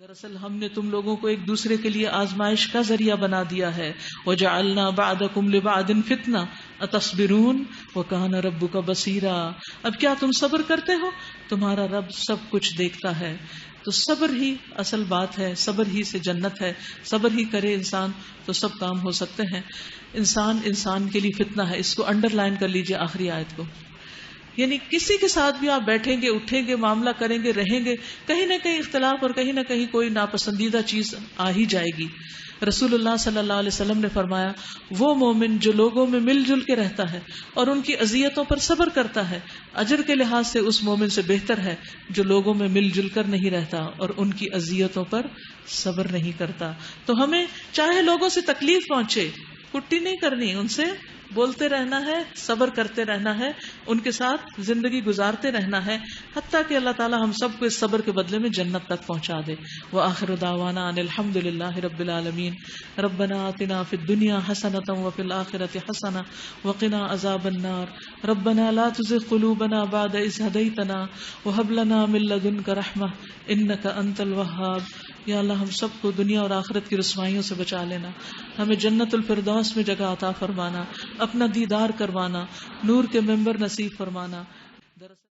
دراصل ہم نے تم لوگوں کو ایک دوسرے کے لیے آزمائش کا ذریعہ بنا دیا ہے. وَجَعَلْنَا بَعْضَكُمْ لِبَعْضٍ فِتْنَةً أَتَصْبِرُونَ وَكَانَ رَبُّكَ بَصِيرًا. اب کیا تم صبر کرتے ہو؟ تمہارا رب سب کچھ دیکھتا ہے. تو صبر ہی اصل بات ہے، صبر ہی سے جنت ہے. صبر ہی کرے انسان تو سب کام ہو سکتے ہیں. انسان کے لیے فتنہ ہے. اس کو انڈر لائن کر لیجئے آخری آیت کو. یعنی کسی کے ساتھ بھی آپ بیٹھیں گے، اٹھیں گے، معاملہ کریں گے، رہیں گے، کہیں نہ کہیں اختلاف اور کہیں نہ کہیں کوئی ناپسندیدہ چیز آ ہی جائے گی. رسول اللہ صلی اللہ علیہ وسلم نے فرمایا وہ مومن جو لوگوں میں مل جل کے رہتا ہے اور ان کی اذیتوں پر صبر کرتا ہے، اجر کے لحاظ سے اس مومن سے بہتر ہے جو لوگوں میں مل جل کر نہیں رہتا اور ان کی اذیتوں پر صبر نہیں کرتا. تو ہمیں چاہے لوگوں سے تکلیف پہنچے، کٹی نہیں کرنی، ان سے بولتے رہنا ہے، صبر کرتے رہنا ہے، ان کے ساتھ زندگی گزارتے رہنا ہے، حتیٰ کہ اللہ تعالی ہم سب کو اس صبر کے بدلے میں جنت تک پہنچا دے. وآخر دعوانا ان الحمد للہ رب العالمین. ربنا آتنا فی الدنیا حسنۃ وفی الآخرۃ حسنۃ وقنا عذاب النار. ربنا لا تزغ قلوبنا بعد اذ ہدیتنا وہب لنا من لدنک رحمۃ انک انت الوہاب. یا اللہ ہم سب کو دنیا اور آخرت کی رسوائیوں سے بچا لینا، ہمیں جنت الفردوس میں جگہ عطا فرمانا، اپنا دیدار کروانا، نور کے ممبر نصیب فرمانا.